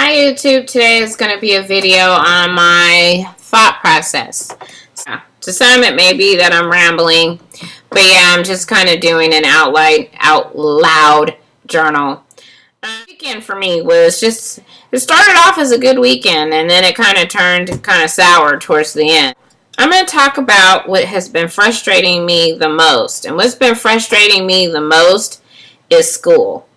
Hi YouTube, today is going to be a video on my thought process. To some it may be that I'm rambling, but yeah, I'm just kind of doing an out loud journal. Weekend for me was just, it started off as a good weekend and then it kind of turned kind of sour towards the end. I'm going to talk about what has been frustrating me the most, and what's been frustrating me the most is school.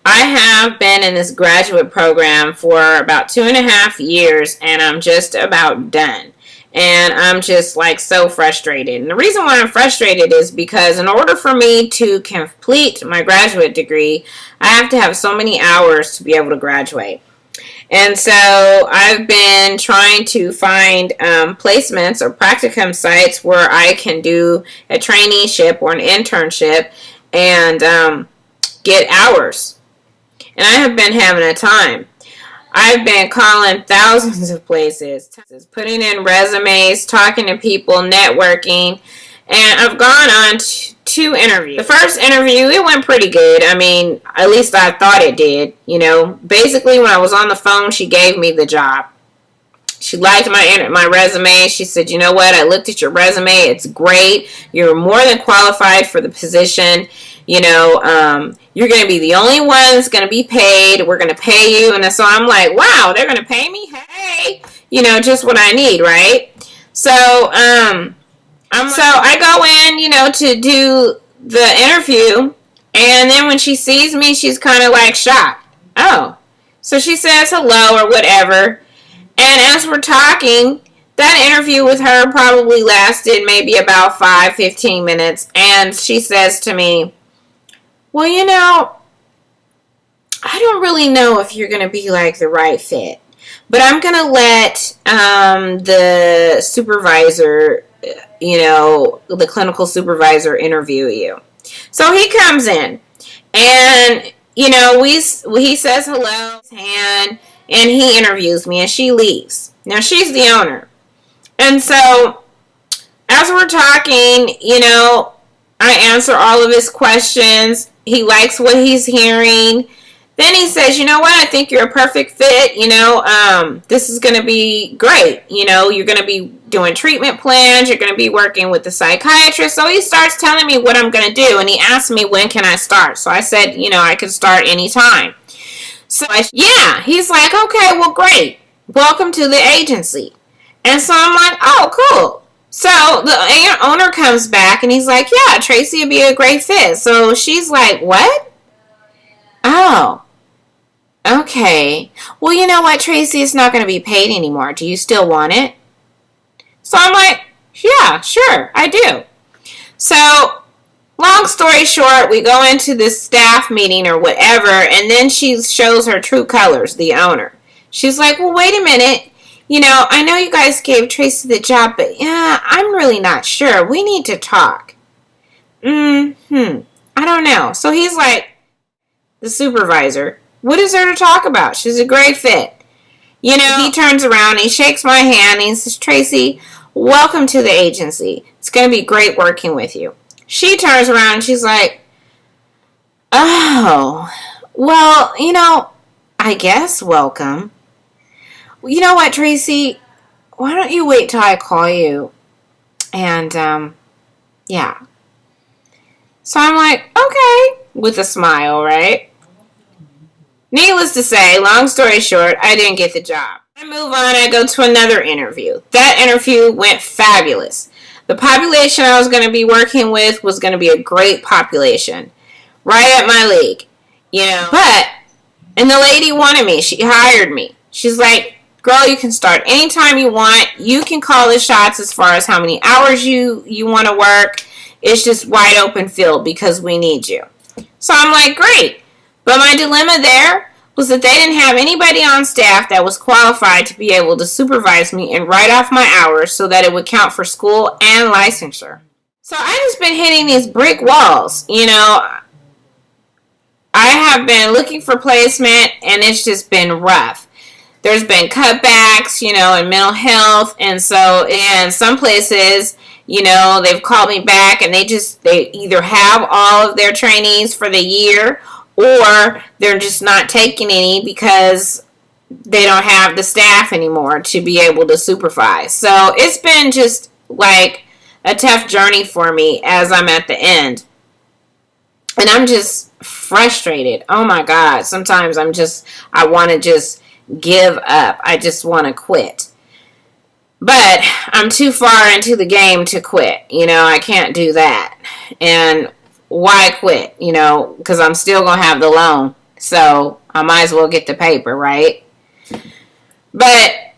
I have been in this graduate program for about 2.5 years and I'm just about done. And I'm just like so frustrated. And the reason why I'm frustrated is because in order for me to complete my graduate degree, I have to have so many hours to be able to graduate. And so I've been trying to find placements or practicum sites where I can do a traineeship or an internship and get hours. And I have been having a time. I've been calling thousands of places, putting in resumes, talking to people, networking, and I've gone on two interviews. The first interview, it went pretty good. I mean, at least I thought it did. You know, basically when I was on the phone, she gave me the job. She liked my resume. She said, you know what, I looked at your resume. It's great. You're more than qualified for the position. You know, you're going to be the only one that's going to be paid. We're going to pay you. And so I'm like, wow, they're going to pay me? Hey, you know, just what I need, right? So, I go in, you know, to do the interview. And then when she sees me, she's kind of like shocked. Oh, so she says hello or whatever. And as we're talking, that interview with her probably lasted maybe about 5-15 minutes. And she says to me, well, you know, I don't really know if you're going to be like the right fit, but I'm going to let the supervisor, you know, the clinical supervisor interview you. So he comes in and, you know, he says hello and he interviews me and she leaves. Now she's the owner. And so as we're talking, you know, I answer all of his questions. He likes what he's hearing. Then he says, you know what, I think you're a perfect fit. You know, this is going to be great. You know, you're going to be doing treatment plans. You're going to be working with the psychiatrist. So he starts telling me what I'm going to do. And he asked me, when can I start? So I said, you know, I can start anytime. So yeah, he's like, okay, well, great. Welcome to the agency. And so I'm like, oh, cool. So the owner comes back and he's like, yeah, Tracy would be a great fit. So she's like, what? Oh, okay. Well, you know what, Tracy, it's not going to be paid anymore. Do you still want it? So I'm like, yeah, sure, I do. So long story short, we go into this staff meeting or whatever, and then she shows her true colors, the owner. She's like, well, wait a minute. You know, I know you guys gave Tracy the job, but yeah, I'm really not sure. We need to talk. I don't know. So he's like, the supervisor, what is there to talk about? She's a great fit. You know, he turns around and he shakes my hand and he says, Tracy, welcome to the agency. It's going to be great working with you. She turns around and she's like, oh, well, you know, I guess welcome. You know what, Tracy? Why don't you wait till I call you? And, yeah. So I'm like, okay, with a smile, right? Needless to say, long story short, I didn't get the job. I move on, I go to another interview. That interview went fabulous. The population I was going to be working with was going to be a great population. Right at my league, you know. And the lady wanted me. She hired me. She's like, girl, you can start anytime you want. You can call the shots as far as how many hours you want to work. It's just wide open field because we need you. So I'm like, great. But my dilemma there was that they didn't have anybody on staff that was qualified to be able to supervise me and write off my hours so that it would count for school and licensure. So I just been hitting these brick walls. You know, I have been looking for placement and it's just been rough. There's been cutbacks, you know, in mental health. And so in some places, you know, they've called me back and they either have all of their trainees for the year or they're just not taking any because they don't have the staff anymore to be able to supervise. So it's been just like a tough journey for me as I'm at the end. And I'm just frustrated. Oh my God. Sometimes I want to just give up. I just want to quit. But I'm too far into the game to quit. I can't do that. And why quit? Because I'm still going to have the loan. So I might as well get the paper, right? But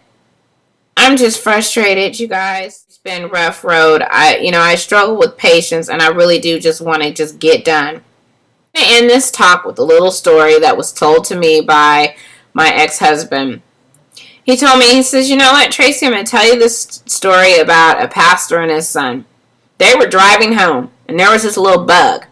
I'm just frustrated, you guys. It's been a rough road. I struggle with patience, and I really do just want to just get done. I'm going to end this talk with a little story that was told to me by my ex-husband. He told me, he says, you know what, Tracy, I'm going to tell you this story about a pastor and his son. They were driving home, and there was this little bug.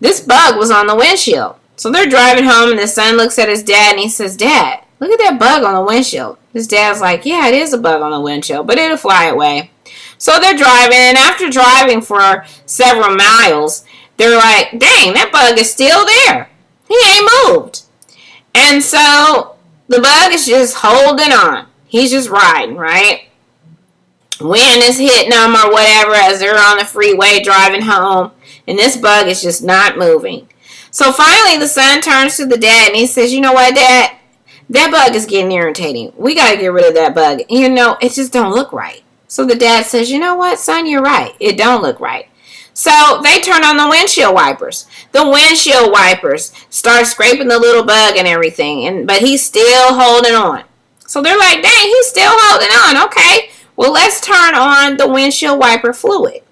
This bug was on the windshield. So they're driving home, and the son looks at his dad, and he says, Dad, look at that bug on the windshield. His dad's like, yeah, it is a bug on the windshield, but it'll fly away. So they're driving, and after driving for several miles, they're like, dang, that bug is still there. He ain't moved. And so the bug is just holding on. He's just riding, right? Wind is hitting them or whatever as they're on the freeway driving home, and this bug is just not moving. So finally the son turns to the dad and he says, you know what, Dad? That bug is getting irritating. We got to get rid of that bug. It just don't look right. So the dad says, you know what, son, you're right. It don't look right. So they turn on the windshield wipers. The windshield wipers start scraping the little bug and everything, but he's still holding on. So they're like, dang, he's still holding on. Okay, well, let's turn on the windshield wiper fluid.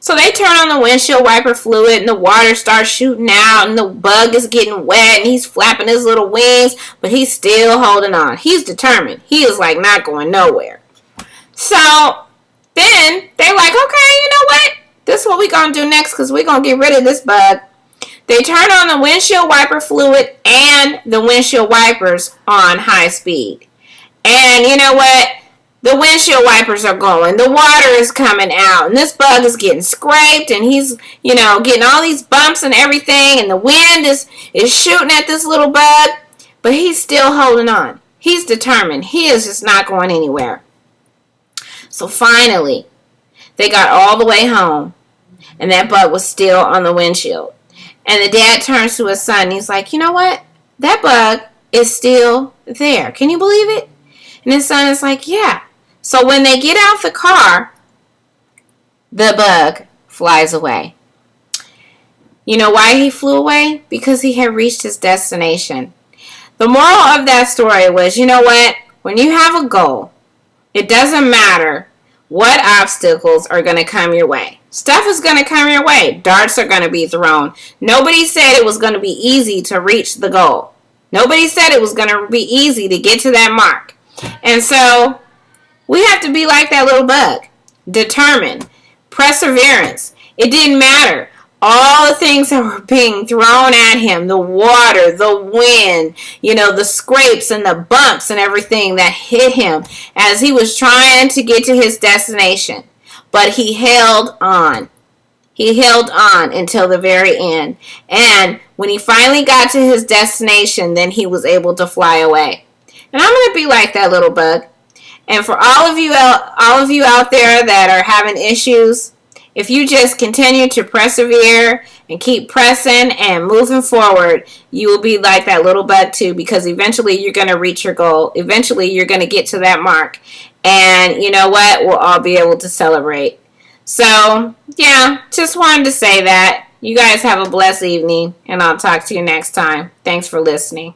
So they turn on the windshield wiper fluid, and the water starts shooting out, and the bug is getting wet, and he's flapping his little wings, but he's still holding on. He's determined. He is like not going nowhere. So then they're like, okay, you know what? This is what we're going to do next, because we're going to get rid of this bug. They turn on the windshield wiper fluid and the windshield wipers on high speed. And you know what? The windshield wipers are going. The water is coming out. And this bug is getting scraped. And he's, getting all these bumps and everything. And the wind is shooting at this little bug. But he's still holding on. He's determined. He is just not going anywhere. So finally, they got all the way home. And that bug was still on the windshield. And the dad turns to his son. And he's like, you know what? That bug is still there. Can you believe it? And his son is like, yeah. So when they get out the car, the bug flies away. You know why he flew away? Because he had reached his destination. The moral of that story was, you know what? When you have a goal, it doesn't matter what obstacles are going to come your way. Stuff is going to come your way. Darts are going to be thrown. Nobody said it was going to be easy to reach the goal. Nobody said it was going to be easy to get to that mark. And so we have to be like that little bug. Determined. Perseverance. It didn't matter. All the things that were being thrown at him, the water, the wind, the scrapes and the bumps and everything that hit him as he was trying to get to his destination. But he held on. He held on until the very end. And when he finally got to his destination, then he was able to fly away. And I'm going to be like that little bug. And for all of you out there that are having issues, if you just continue to persevere and keep pressing and moving forward, you will be like that little bug too, because eventually you're going to reach your goal. Eventually you're going to get to that mark. And you know what? We'll all be able to celebrate. So, yeah, just wanted to say that. You guys have a blessed evening, and I'll talk to you next time. Thanks for listening.